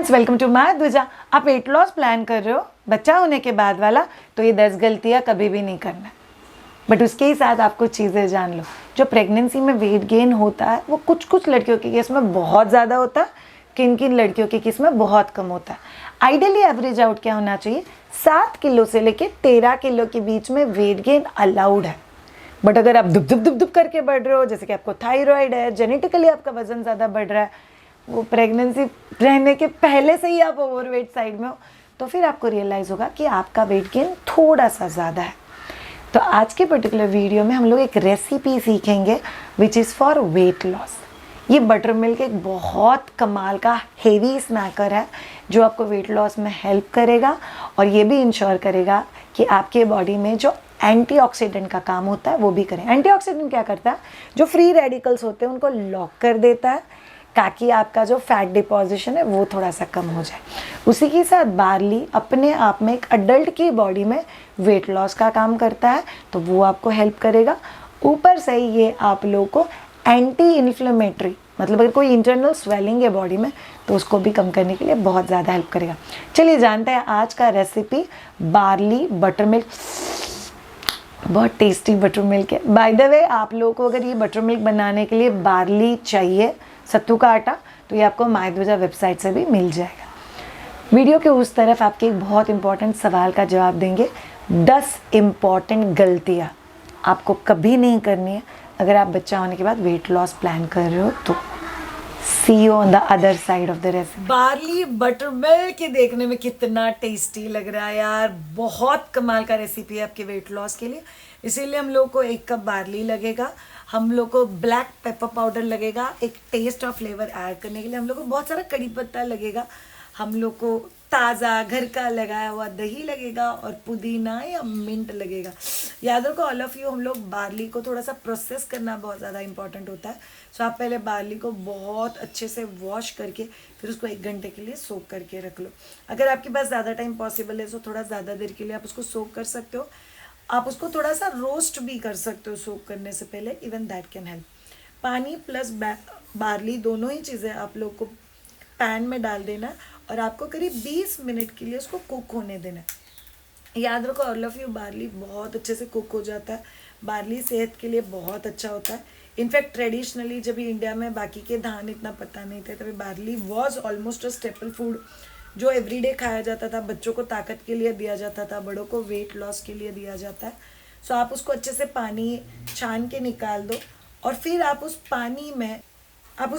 Friends, welcome to my Dwija. आप weight loss plan कर रहे हो बच्चा होने के बाद वाला, तो ये 10 गलतियां कभी भी नहीं करना। बट उसके ही साथ आप कुछ चीज़ें जान लो। जो प्रेगनेंसी में वेट गेन होता है वो कुछ कुछ लड़कियों के केस में बहुत ज़्यादा होता है, किन किन लड़कियों के केस में बहुत कम होता है। आइडियली एवरेज आउट क्या होना चाहिए, 7 किलो से लेके 13 किलो के बीच में वेट गेन अलाउड है। बट अगर आप दुब दुब दुब दुब करके बढ़ रहे हो, जैसे कि आपको थायराइड है, जेनेटिकली आपका वजन ज़्यादा बढ़ रहा है, वो प्रेगनेंसी रहने के पहले से ही आप ओवरवेट साइड में हो, तो फिर आपको रियलाइज़ होगा कि आपका वेट गेन थोड़ा सा ज़्यादा है। तो आज के पर्टिकुलर वीडियो में हम लोग एक रेसिपी सीखेंगे which is for weight loss. ये बटर मिल्क एक बहुत कमाल का हेवी स्नैकर है जो आपको वेट लॉस में हेल्प करेगा और ये भी इंश्योर करेगा कि आपके बॉडी में जो एंटीऑक्सीडेंट का काम होता है वो भी करें। एंटीऑक्सीडेंट क्या करता है, जो फ्री रेडिकल्स होते हैं उनको लॉक कर देता है ताकि आपका जो फैट डिपोजिशन है वो थोड़ा सा कम हो जाए। उसी के साथ बार्ली अपने आप में एक अडल्ट की बॉडी में वेट लॉस का काम करता है, तो वो आपको हेल्प करेगा। ऊपर से ये आप लोगों को एंटी इन्फ्लेमेटरी, मतलब अगर कोई इंटरनल स्वेलिंग है बॉडी में तो उसको भी कम करने के लिए बहुत ज़्यादा हेल्प करेगा। चलिए जानते हैं आज का रेसिपी, बार्ली बटर मिल्क। बहुत टेस्टी बटर मिल्क है। बाय द वे, आप लोगों को अगर ये बटर मिल्क बनाने के लिए बार्ली चाहिए, सत्तू का आटा, तो ये आपको माय द्विजा वेबसाइट से भी मिल जाएगा। वीडियो के उस तरफ आपके एक बहुत इंपॉर्टेंट सवाल का जवाब देंगे। 10 इम्पॉर्टेंट गलतियाँ आपको कभी नहीं करनी है अगर आप बच्चा होने के बाद वेट लॉस प्लान कर रहे हो तो। See you on the other side of the recipe. Barley buttermilk देखने में कितना टेस्टी लग रहा है यार, बहुत कमाल का रेसिपी है आपके वेट लॉस के लिए। इसीलिए हम लोग को 1 कप बार्ली लगेगा, हम लोग को ब्लैक पेपर पाउडर लगेगा एक टेस्ट और फ्लेवर ऐड करने के लिए, हम लोग को बहुत सारा कड़ी पत्ता लगेगा, हम लोग को ताज़ा घर का लगाया हुआ दही लगेगा और पुदीना या मिंट लगेगा। याद रखो ऑल ऑफ यू, हम लोग बार्ली को थोड़ा सा प्रोसेस करना बहुत ज़्यादा इंपॉर्टेंट होता है। सो आप पहले बार्ली को बहुत अच्छे से वॉश करके फिर उसको 1 घंटे के लिए सोक करके रख लो। अगर आपके पास ज़्यादा टाइम पॉसिबल है तो थोड़ा ज़्यादा देर के लिए आप उसको सोक कर सकते हो। आप उसको थोड़ा सा रोस्ट भी कर सकते हो सोक करने से पहले, इवन दैट कैन हेल्प। पानी प्लस बार्ली दोनों ही चीज़ें आप लोग को पैन में डाल देना और आपको करीब 20 मिनट के लिए उसको कुक होने देना है। याद रखो ऑल ऑफ यू, बार्ली बहुत अच्छे से कुक हो जाता है। बार्ली सेहत के लिए बहुत अच्छा होता है। इनफैक्ट ट्रेडिशनली जब भी इंडिया में बाकी के धान इतना पता नहीं थे तभी barley was almost a staple food जो एवरीडे खाया जाता था। बच्चों को ताकत के लिए दिया जाता था, बड़ों को वेट लॉस के लिए दिया जाता है। सो आप उसको अच्छे से पानी छान के निकाल दो और फिर आप उस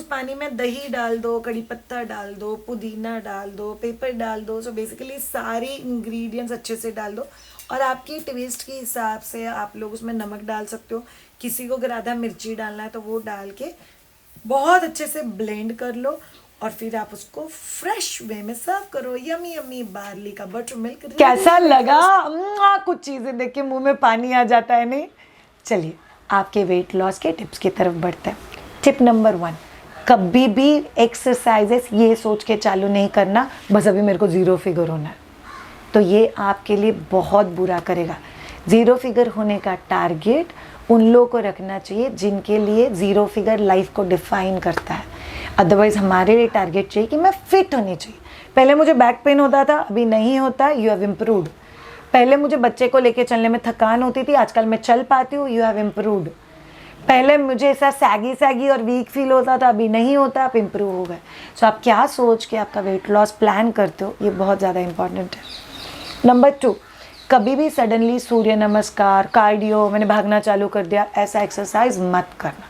पानी में दही डाल दो, कड़ी पत्ता डाल दो, पुदीना डाल दो, पेपर डाल दो। सो बेसिकली सारे इंग्रेडिएंट्स अच्छे से डाल दो और आपकी टेस्ट के हिसाब से आप लोग उसमें नमक डाल सकते हो। किसी को अगर आधा मिर्ची डालना है तो वो डाल के बहुत अच्छे से ब्लेंड कर लो और फिर आप उसको फ्रेश वे में सर्व करो। यमी यमी बार्ली का बटर मिल्क। कैसा लगा? कुछ चीज़ें देख के मुंह में पानी आ जाता है नहीं? चलिए आपके वेट लॉस के टिप्स की तरफ बढ़ते हैं। टिप नंबर 1, कभी भी एक्सरसाइजेस ये सोच के चालू नहीं करना बस अभी मेरे को 0 फिगर होना है, तो ये आपके लिए बहुत बुरा करेगा। 0 फिगर होने का टारगेट उन लोगों को रखना चाहिए जिनके लिए 0 फिगर लाइफ को डिफाइन करता है। अदरवाइज हमारे लिए टारगेट चाहिए कि मैं फिट होनी चाहिए। पहले मुझे बैक पेन होता था, अभी नहीं होता, यू हैव इम्प्रूव्ड। पहले मुझे बच्चे को लेके चलने में थकान होती थी, आजकल मैं चल पाती हूँ, यू हैव इम्प्रूव्ड। पहले मुझे ऐसा सैगी और वीक फील होता था, अभी नहीं होता, आप इम्प्रूव हो गए। सो आप क्या सोच के आपका वेट लॉस प्लान करते हो, ये बहुत ज़्यादा इंपॉर्टेंट है। नंबर 2, कभी भी सडनली सूर्य नमस्कार, कार्डियो, मैंने भागना चालू कर दिया, ऐसा एक्सरसाइज मत करना।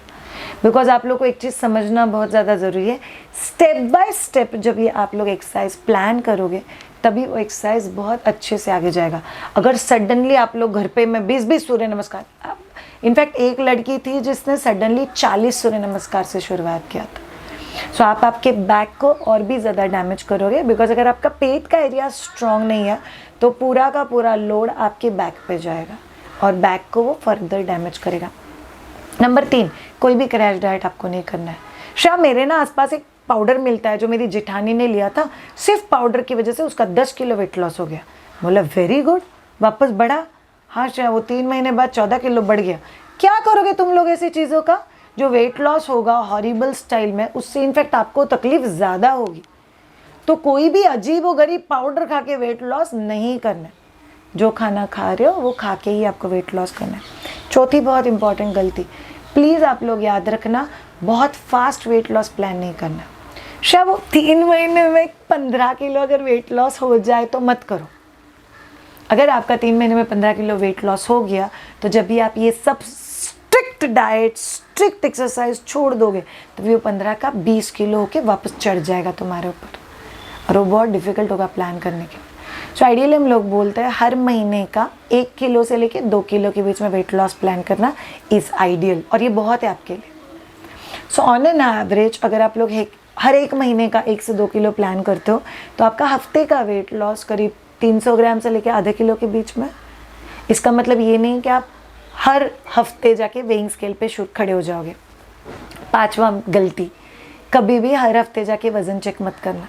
बिकॉज आप लोग को एक चीज़ समझना बहुत ज़्यादा ज़रूरी है, स्टेप बाय स्टेप जब ये आप लोग एक्सरसाइज प्लान करोगे तभी वो एक्सरसाइज बहुत अच्छे से आगे जाएगा। अगर सडनली आप लोग घर पे मैं 20 सूर्य नमस्कार, इनफैक्ट एक लड़की थी जिसने सडनली 40 सूर्य नमस्कार से शुरुआत किया था। सो आप आपके बैक को और भी ज़्यादा डैमेज करोगे, बिकॉज अगर आपका पेट का एरिया स्ट्रॉन्ग नहीं है तो पूरा का पूरा लोड आपके बैक पे जाएगा और बैक को वो फर्दर डैमेज करेगा। नंबर 3, कोई भी क्रैश डाइट आपको नहीं करना है। शायद मेरे ना आसपास एक पाउडर मिलता है जो मेरी जेठानी ने लिया था, सिर्फ पाउडर की वजह से उसका 10 किलो वेट लॉस हो गया। बोला वेरी गुड, वापस बढ़ा। हाँ शायद वो 3 महीने बाद 14 किलो बढ़ गया। क्या करोगे तुम लोग ऐसी चीज़ों का? जो वेट लॉस होगा हॉरिबल स्टाइल में, उससे इनफैक्ट आपको तकलीफ ज़्यादा होगी। तो कोई भी अजीब व गरीब पाउडर खा के वेट लॉस नहीं करना है। जो खाना खा रहे हो वो खा के ही आपको वेट लॉस करना है। चौथी बहुत इंपॉर्टेंट गलती, प्लीज़ आप लोग याद रखना, बहुत फास्ट वेट लॉस प्लान नहीं करना। शायद वो 3 महीने में 15 किलो अगर वेट लॉस हो जाए तो मत करो। अगर आपका 3 महीने में 15 किलो वेट लॉस हो गया तो जब भी आप ये सब स्ट्रिक्ट डाइट, स्ट्रिक्ट एक्सरसाइज छोड़ दोगे तो वो 15 का 20 किलो होके वापस चढ़ जाएगा तुम्हारे ऊपर, और वो बहुत डिफिकल्ट होगा प्लान करने के लिए। सो आइडियली हम लोग बोलते हैं हर महीने का 1 किलो से लेके 2 किलो के बीच में वेट लॉस प्लान करना इज़ आइडियल, और ये बहुत है आपके लिए। सो ऑन एन एवरेज अगर आप लोग हर एक महीने का 1 से 2 किलो प्लान करते हो तो आपका हफ्ते का वेट लॉस करीब 300 ग्राम से लेके आधे किलो के बीच में। इसका मतलब ये नहीं कि आप हर हफ्ते जाके वेइंग स्केल पे खड़े हो जाओगे। 5वां गलती, कभी भी हर हफ्ते जाके वज़न चेक मत करना,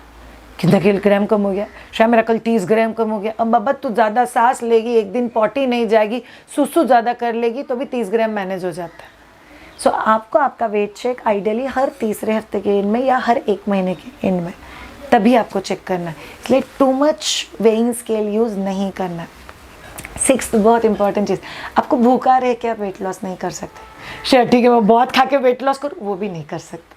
कितना किलोग्राम कम हो गया, शायद मेरा कल 30 ग्राम कम हो गया। अब बाबा तू ज़्यादा सांस लेगी, एक दिन पॉटी नहीं जाएगी, सुसु ज़्यादा कर लेगी तो भी 30 ग्राम मैनेज हो जाता है। सो आपको आपका वेट चेक आइडियली हर तीसरे हफ्ते के एंड में या हर 1 महीने के एंड में तभी आपको चेक करना है, इसलिए too much weighing scale use नहीं करना। 6th बहुत इंपॉर्टेंट चीज़, आपको भूखा रह के आप वेट लॉस नहीं कर सकते। शायद ठीक है मैं बहुत खा के वेट लॉस करूँ, वो भी नहीं कर सकते।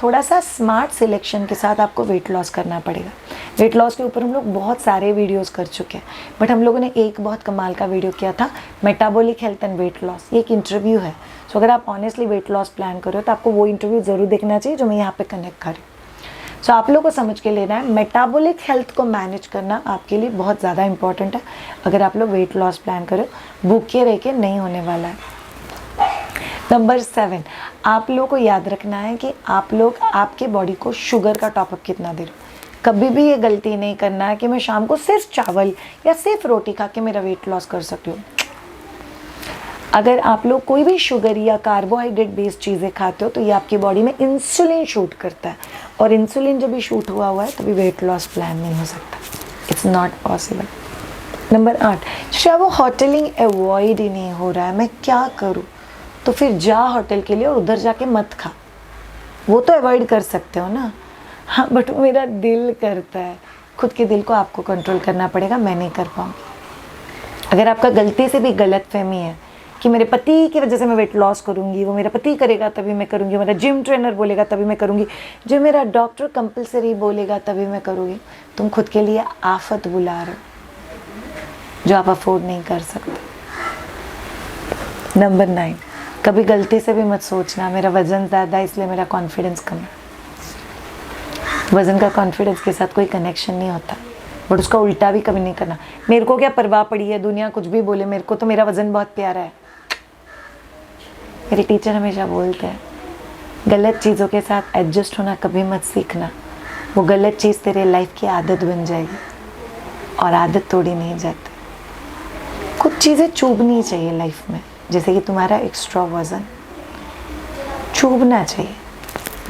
थोड़ा सा स्मार्ट सिलेक्शन के साथ आपको वेट लॉस करना पड़ेगा। वेट लॉस के ऊपर हम लोग बहुत सारे वीडियोस कर चुके हैं, बट हम लोगों ने एक बहुत कमाल का वीडियो किया था, metabolic health and weight loss. ये एक इंटरव्यू है। सो अगर आप ऑनेस्टली वेट लॉस प्लान कर रहे हो तो आपको वो इंटरव्यू ज़रूर देखना चाहिए जो मैं यहाँ पे कनेक्ट कर रही हूँ। सो आप लोगों को समझ के लेना है, मेटाबॉलिक हेल्थ को मैनेज करना आपके लिए बहुत ज़्यादा इंपॉर्टेंट है। अगर आप लोग वेट लॉस प्लान करो, भूखे रह के नहीं होने वाला है। नंबर 7, आप लोगों को याद रखना है कि आप लोग आपके बॉडी को शुगर का टॉपअप कितना दे रहे हो। कभी भी ये गलती नहीं करना है कि मैं शाम को सिर्फ चावल या सिर्फ रोटी खा के मेरा वेट लॉस कर सकती हूँ। अगर आप लोग कोई भी शुगर या कार्बोहाइड्रेट बेस्ड चीज़ें खाते हो तो ये आपकी बॉडी में इंसुलिन शूट करता है, और इंसुलिन जब भी शूट हुआ है तभी वेट लॉस प्लान नहीं हो सकता। It's not possible. नंबर 8, शायद वो होटलिंग अवॉइड ही नहीं हो रहा है, मैं क्या करूँ? तो फिर जा होटल के लिए और उधर जाके मत खा। वो तो अवॉइड कर सकते हो ना। हाँ, बट मेरा दिल करता है। खुद के दिल को आपको कंट्रोल करना पड़ेगा, मैं नहीं कर पाऊँगी। अगर आपका गलती से भी गलत फहमी है कि मेरे पति की वजह से मैं वेट लॉस करूँगी, वो मेरा पति करेगा तभी मैं करूँगी, मेरा जिम ट्रेनर बोलेगा तभी मैं करूँगी, जो मेरा डॉक्टर कंपलसरी बोलेगा तभी मैं करूँगी, तुम खुद के लिए आफत बुला रहे हो जो आप अफोर्ड नहीं कर सकते। नंबर 9, कभी गलती से भी मत सोचना मेरा वज़न ज़्यादा है इसलिए मेरा कॉन्फिडेंस कम है। वज़न का कॉन्फिडेंस के साथ कोई कनेक्शन नहीं होता, बट उसका उल्टा भी कभी नहीं करना। मेरे को क्या परवाह पड़ी है, दुनिया कुछ भी बोले, मेरे को तो मेरा वज़न बहुत प्यारा है। मेरे टीचर हमेशा बोलते हैं गलत चीज़ों के साथ एडजस्ट होना कभी मत सीखना, वो गलत चीज़ तेरे लाइफ की आदत बन जाएगी, और आदत तोड़ी नहीं जाती। कुछ चीज़ें चुभनी चाहिए लाइफ में, जैसे कि तुम्हारा एक्स्ट्रा वज़न चुभना चाहिए,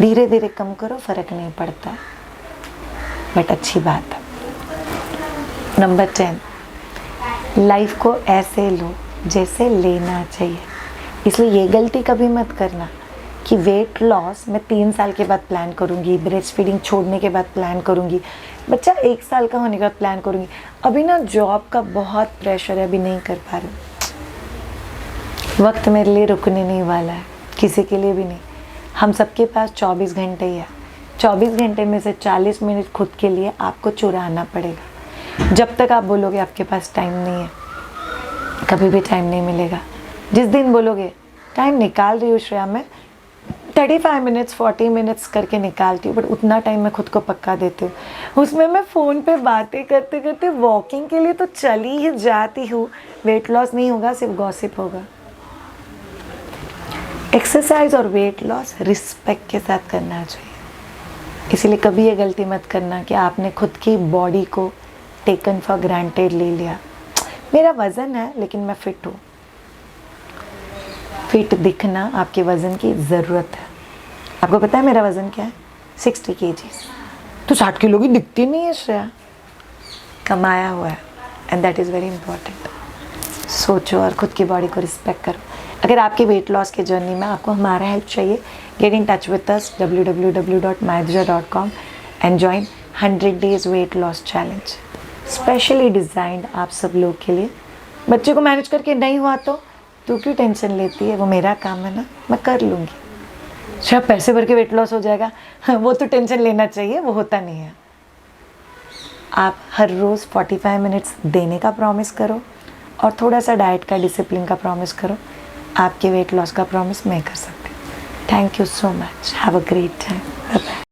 धीरे धीरे कम करो, फ़र्क नहीं पड़ता, बट अच्छी बात है। नंबर 10, लाइफ को ऐसे लो जैसे लेना चाहिए। इसलिए ये गलती कभी मत करना कि वेट लॉस मैं 3 साल के बाद प्लान करूँगी, ब्रेस्ट फीडिंग छोड़ने के बाद प्लान करूँगी, बच्चा 1 साल का होने के बाद प्लान करूँगी, अभी ना जॉब का बहुत प्रेशर है, अभी नहीं कर पा रही। वक्त मेरे लिए रुकने नहीं वाला है, किसी के लिए भी नहीं। हम सबके पास 24 घंटे ही है। 24 घंटे में से 40 मिनट खुद के लिए आपको चुराना पड़ेगा। जब तक आप बोलोगे आपके पास टाइम नहीं है, कभी भी टाइम नहीं मिलेगा। जिस दिन बोलोगे टाइम निकाल रही हूँ श्रेया, मैं 35 मिनट्स 40 मिनट्स करके निकालती हूँ, बट उतना टाइम मैं खुद को पक्का देती हूँ। उसमें मैं फ़ोन पे बातें करते करते वॉकिंग के लिए तो चली ही जाती हूँ। वेट लॉस नहीं होगा, सिर्फ गॉसिप होगा। एक्सरसाइज और वेट लॉस रिस्पेक्ट के साथ करना चाहिए। इसीलिए कभी ये गलती मत करना कि आपने खुद की बॉडी को टेकन फॉर ग्रांटेड ले लिया। मेरा वज़न है लेकिन मैं फ़िट हूँ। फिट दिखना आपके वज़न की ज़रूरत है। आपको पता है मेरा वज़न क्या है? 60 kg। तो 60 किलो की दिखती नहीं है श्रेया, कमाया हुआ है, and that is very important. सोचो और खुद की बॉडी को रिस्पेक्ट करो। अगर आपके वेट लॉस के जर्नी में आपको हमारा हेल्प चाहिए, get in touch with us www.maithija.com and join 100 days weight loss challenge, specially designed आप सब लोग के लिए। बच्चे को मैनेज करके नहीं हुआ तो तू क्यों टेंशन लेती है, वो मेरा काम है ना, मैं कर लूँगी। अच्छा पैसे भर के वेट लॉस हो जाएगा, वो तो टेंशन लेना चाहिए, वो होता नहीं है। आप हर रोज़ 45 मिनट्स देने का प्रॉमिस करो और थोड़ा सा डाइट का डिसिप्लिन का प्रॉमिस करो, आपके वेट लॉस का प्रॉमिस मैं कर सकती हूँ। Thank you so much, have a great time, bye bye.